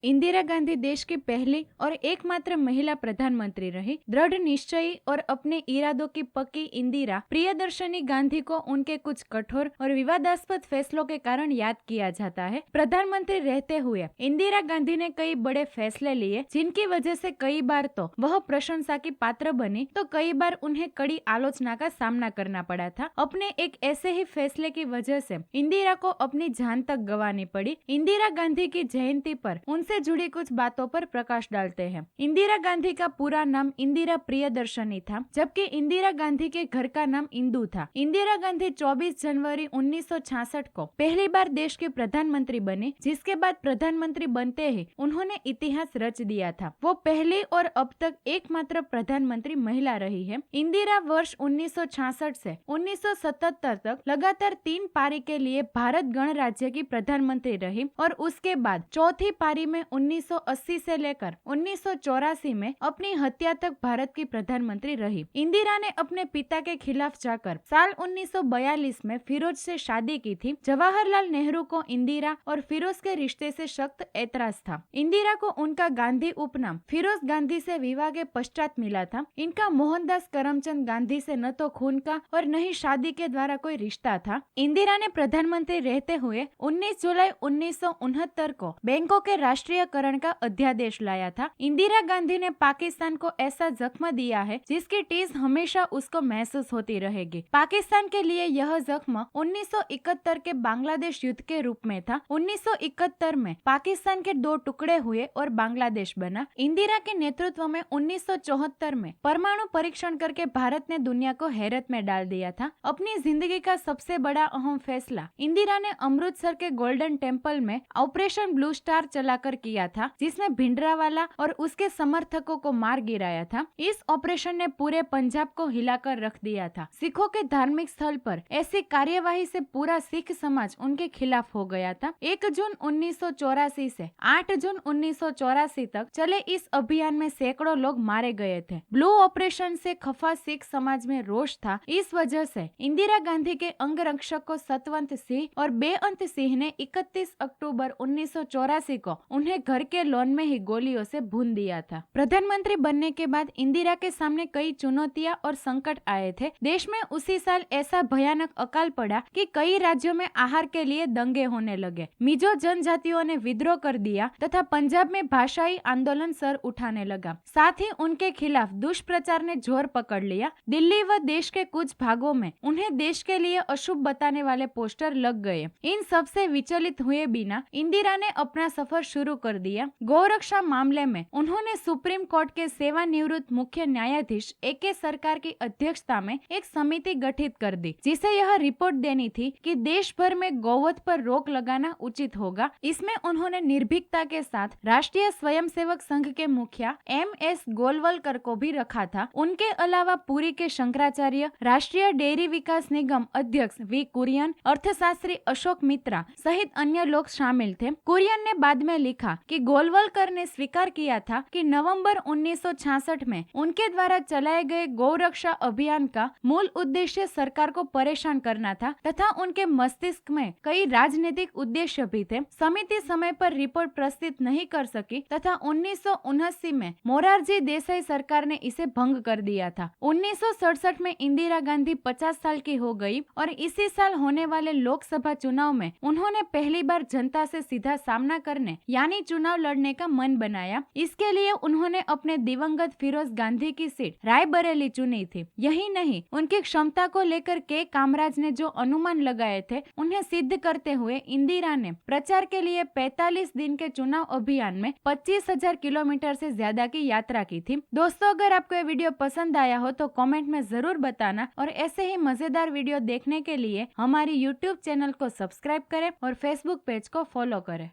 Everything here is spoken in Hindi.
इंदिरा गांधी देश की पहली और एकमात्र महिला प्रधानमंत्री रही। दृढ़ निश्चयी और अपने इरादों की पक्की इंदिरा प्रियदर्शनी गांधी को उनके कुछ कठोर और विवादास्पद फैसलों के कारण याद किया जाता है। प्रधानमंत्री रहते हुए इंदिरा गांधी ने कई बड़े फैसले लिए, जिनकी वजह से कई बार तो वह प्रशंसा की पात्र बनी, तो कई बार उन्हें कड़ी आलोचना का सामना करना पड़ा था। अपने एक ऐसे ही फैसले की वजह से इंदिरा को अपनी जान तक गंवानी पड़ी। इंदिरा गांधी की जयंती पर उनसे जुड़ी कुछ बातों पर प्रकाश डालते हैं। इंदिरा गांधी का पूरा नाम इंदिरा प्रियदर्शनी था, जबकि इंदिरा गांधी के घर का नाम इंदु था। इंदिरा गांधी 24 जनवरी 1966 को पहली बार देश के प्रधानमंत्री बने, जिसके बाद प्रधानमंत्री बनते ही उन्होंने इतिहास रच दिया था। वो पहली और अब तक एकमात्र प्रधानमंत्री महिला रही है। इंदिरा वर्ष 1966 से 1977 तक लगातार 3 पारी के लिए भारत गणराज्य की प्रधानमंत्री रही और उसके बाद चौथी पारी में 1980 से लेकर 1984 में अपनी हत्या तक भारत की प्रधानमंत्री रही। इंदिरा ने अपने पिता के खिलाफ जाकर साल 1942 में फिरोज से शादी की थी। जवाहरलाल नेहरू को इंदिरा और फिरोज के रिश्ते से सख्त ऐतराज था। इंदिरा को उनका गांधी उपनाम फिरोज गांधी से विवाह के पश्चात मिला था। इनका मोहनदास करमचंद गांधी से न तो खून का और न ही शादी के द्वारा कोई रिश्ता था। इंदिरा ने प्रधानमंत्री रहते हुए 19 जुलाई 1969 को बैंकों के राष्ट्रीयकरण का अध्यादेश लाया था। इंदिरा गांधी ने पाकिस्तान को ऐसा जख्म दिया है जिसकी टीस हमेशा उसको महसूस होती रहेगी। पाकिस्तान के लिए यह जख्म 1971 के बांग्लादेश युद्ध के रूप में था। 1971 में पाकिस्तान के 2 टुकड़े हुए और बांग्लादेश बना। इंदिरा के नेतृत्व में 1974 में परमाणु परीक्षण करके भारत ने दुनिया को हैरत में डाल दिया था। अपनी जिंदगी का सबसे बड़ा अहम फैसला इंदिरा ने अमृतसर के गोल्डन टेम्पल में ऑपरेशन ब्लू स्टार चलाकर किया था, जिसमें भिंडरावाला और उसके समर्थकों को मार गिराया था। इस ऑपरेशन ने पूरे पंजाब को हिलाकर रख दिया था। सिखों के धार्मिक स्थल पर ऐसी कार्यवाही से पूरा सिख समाज उनके खिलाफ हो गया था। 1 जून 1984 से 8 जून 1984 तक चले इस अभियान में सैकड़ों लोग मारे गए थे। ब्लू ऑपरेशन से खफा सिख समाज में रोष था। इस वजह से इंदिरा गांधी के अंगरक्षक सतवंत सिंह और बेअंत सिंह ने 31 अक्टूबर 1984 को उन्हें घर के लॉन में ही गोलियों से भून दिया था। प्रधानमंत्री बनने के बाद इंदिरा के सामने कई चुनौतियां और संकट आए थे। देश में उसी साल ऐसा भयानक अकाल पड़ा कि कई राज्यों में आहार के लिए दंगे होने लगे। मिजो जनजातियों ने विद्रोह कर दिया तथा पंजाब में भाषाई आंदोलन सर उठाने लगा। साथ ही उनके खिलाफ दुष्प्रचार ने जोर पकड़ लिया। दिल्ली व देश के कुछ भागों में उन्हें देश के लिए अशुभ बताने वाले पोस्टर लग गए। इन सब से विचलित हुए बिना इंदिरा ने अपना सफर शुरू कर दिया। गौरक्षा मामले में उन्होंने सुप्रीम कोर्ट के सेवानिवृत्त मुख्य न्यायाधीश AK सरकार की अध्यक्षता में एक समिति गठित कर दी, जिसे यह रिपोर्ट देनी थी कि देश भर में गौवध पर रोक लगाना उचित होगा। इसमें उन्होंने निर्भीकता के साथ राष्ट्रीय स्वयंसेवक संघ के मुखिया MS गोलवलकर को भी रखा था। उनके अलावा पुरी के शंकराचार्य, राष्ट्रीय डेयरी विकास निगम अध्यक्ष V कुरियन, अर्थशास्त्री अशोक मित्रा सहित अन्य लोग शामिल थे। कुरियन ने बाद में लिखा कि गोलवलकर ने स्वीकार किया था कि नवंबर 1966 में उनके द्वारा चलाए गए गौरक्षा अभियान का मूल उद्देश्य सरकार को परेशान करना था तथा उनके मस्तिष्क में कई राजनीतिक उद्देश्य भी थे। समिति समय पर रिपोर्ट प्रस्तुत नहीं कर सकी तथा 1979 में मोरारजी देसाई सरकार ने इसे भंग कर दिया था। 1967 में इंदिरा गांधी 50 साल की हो गई और इसी साल होने वाले लोकसभा चुनाव में उन्होंने पहली बार जनता से सीधा सामना करने यानी चुनाव लड़ने का मन बनाया। इसके लिए उन्होंने अपने दिवंगत फिरोज गांधी की सीट रायबरेली चुनी थी। यही नहीं, उनकी क्षमता को लेकर के कामराज ने जो अनुमान लगाए थे उन्हें सिद्ध करते हुए इंदिरा ने प्रचार के लिए 45 दिन के चुनाव अभियान में 25,000 किलोमीटर से ज्यादा की यात्रा की थी। दोस्तों, अगर आपको ये वीडियो पसंद आया हो तो कमेंट में जरूर बताना और ऐसे ही मजेदार वीडियो देखने के लिए हमारी YouTube चैनल को सब्सक्राइब करें और Facebook पेज को फॉलो करें।